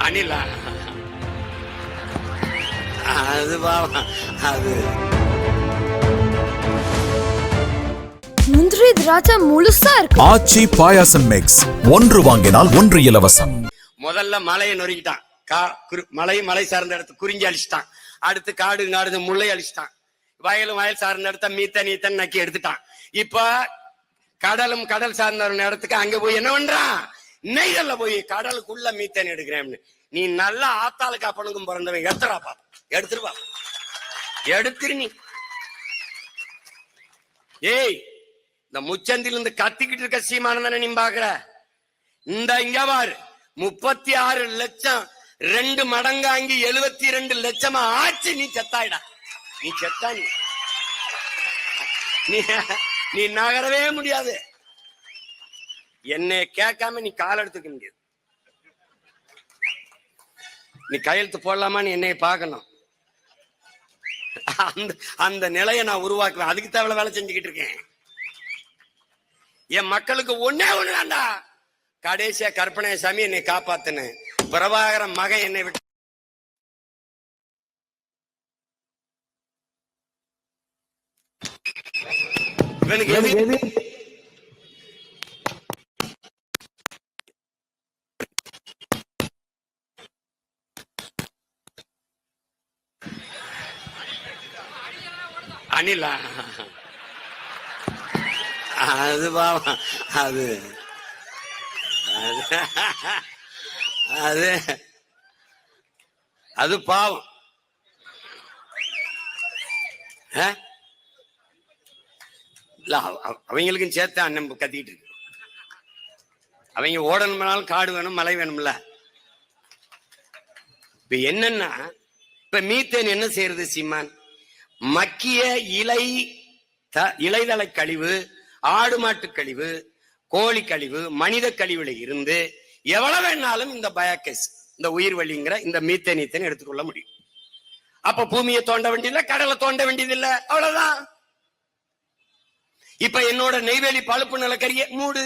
அனிலா அது பாவா அது முந்திரி திராட்சை முழுசா இருக்கு. ஆச்சி பாயாசம் மிக்ஸ், ஒன்று வாங்கினால் ஒன்று இலவசம். முதல்ல மலையை நொறுக்கிட்டான். மலை சார்ந்த இடத்து குறிஞ்சி அழிச்சிட்டான். அடுத்து காடு முல்லை அழிச்சிட்டான். வயல் சார்ந்த இடத்த நீத்தன் நக்கி எடுத்துட்டான். இப்ப கடல் சார்ந்த இடத்துக்கு அங்க போய் என்ன பண்றான்? நெய்தல்ல போய் கடலுக்குள்ள மீத்தன் எடுக்கிறேன். நீ நல்லா ஆத்தாளு காப்பனுக்கும் பிறந்தவன் எடுத்துறாப்பா, எடுத்துருப்பா, எடுத்துரு நீ. ஏய், இந்த முச்சந்தில இருந்து கத்திக்கிட்டு இருக்க சீமானதானே நீ பாக்குற? இந்த இங்க பாரு, 36 லட்சம் 2 மடங்காங்கி 72 லட்சமா ஆச்சு. நீ செத்தாயிடா, நீ செத்தா. நீ நகரவே முடியாது. என்னை கேட்காம நீ கால் எடுத்துக்க முடியாது. நீ கையெழுத்து போடலாமான்னு என்னைய பார்க்கணும். அந்த நிலையை நான் உருவாக்குவேன். அதுக்கு தேவையில்ல வேலை செஞ்சுக்கிட்டு இருக்கேன். என் மக்களுக்கு ஒன்னே ஒண்ணுதான்டா. கடைசியா கற்பனை சாமி என்னை காப்பாத்துன்னு பிரபாகரன் மகன் என்னை விட்டு அனிலா அது பாவா அது அது அது பாவம். அவங்களுக்கும் சேர்த்து அண்ணன் கத்திக்கிட்டு இருக்கு. அவங்க ஓடணும்னாலும் காடு வேணும், மலை வேணும்ல. இப்ப என்னன்னா, இப்ப மீத்தேன் என்ன செய்யறது சீமான்? மக்கிய இலைதள கழிவு, ஆடு மாட்டு கழிவு, கோழி கழிவு, மனித கழிவுல இருந்து எவ்வளவு வேணாலும் இந்த பயோகேஸ், இந்த உயிர் வழிங்கிற இந்த மீத்தேன் எடுத்துக்கொள்ள முடியும். அப்ப பூமியை தோண்ட வேண்டியதில்லை, கடலை தோண்ட வேண்டியதில்லை, அவ்வளவுதான். இப்ப என்னோட நெய்வேலி பழுப்பு நிலக்கரிய மூடு,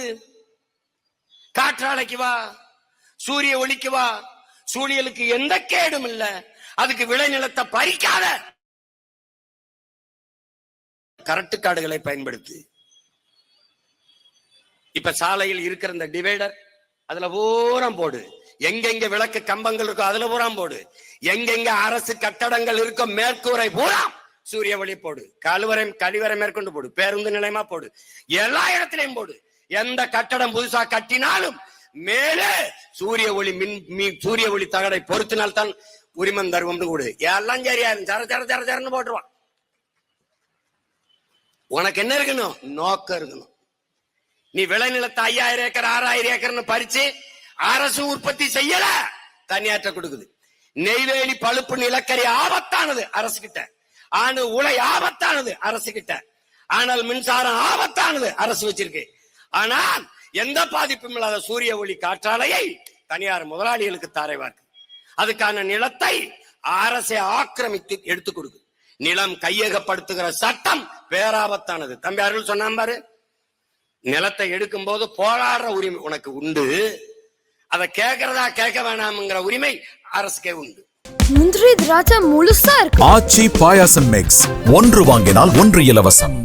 காற்றாலைக்கு வா, சூரிய ஒளிக்கு வா, சூழியலுக்கு எந்த கேடும் இல்ல. அதுக்கு விளைநிலத்தை பறிக்காத, கரட்டு காடுகளை பயன்படுத்து. இப்ப சாலையில் இருக்கிற இந்த டிவைடர் அதுல பூரம் போடு. எங்கெங்க விளக்கு கம்பங்கள் இருக்கோ அதுல பூராம் போடு. எங்கெங்க அரசு கட்டடங்கள் இருக்கோ மேற்கூரை பூராம் சூரிய ஒளி போடு. கழிவறை மேற்கொண்டு போடு. பேருந்து நிலையமா போடு. எல்லா இடத்திலையும் போடு. எந்த கட்டடம் புதுசா கட்டினாலும் மேலே சூரிய ஒளி தகடை பொறுத்தினால்தான் உரிமம் தருவோம் கூடு. எல்லாம் சரியா சரன்னு போட்டுருவான். உனக்கு என்ன இருக்கணும்? நோக்கம் இருக்கணும். நீ விளைநிலத்தை 5000 ஏக்கர் 6000 ஏக்கர்னு பறிச்சு அரசு உற்பத்தி செய்யல, தனியாற்ற கொடுக்குது. நெய்வேலி பழுப்பு நிலக்கரி ஆபத்தானது அரசு கிட்ட. உலை ஆபத்தானது அரசு கிட்ட. ஆனால் மின்சாரம் ஆபத்தானது அரசு வச்சிருக்கு. ஆனால் எந்த பாதிப்பும் இல்லாத சூரிய ஒளி காற்றாலையை தனியார் முதலாளிகளுக்கு தாரைவார்க்கு. அதுக்கான நிலத்தை அரசை ஆக்கிரமித்து எடுத்துக் கொடுக்கு. நிலம் கையகப்படுத்துகிற சட்டம் பேராபத்தானது. தம்பி அருள் சொன்னான் பாரு, நிலத்தை எடுக்கும் போது போராடுற உரிமை உனக்கு உண்டு. அதை கேட்கறதா கேட்க வேணாம்ங்கிற உரிமை அரசுக்கே உண்டு. முந்திரி திராட்சை முழுசா இருக்கு. ஆச்சி பாயாசம் மிக்ஸ், ஒன்று வாங்கினால் ஒன்று இலவசம்.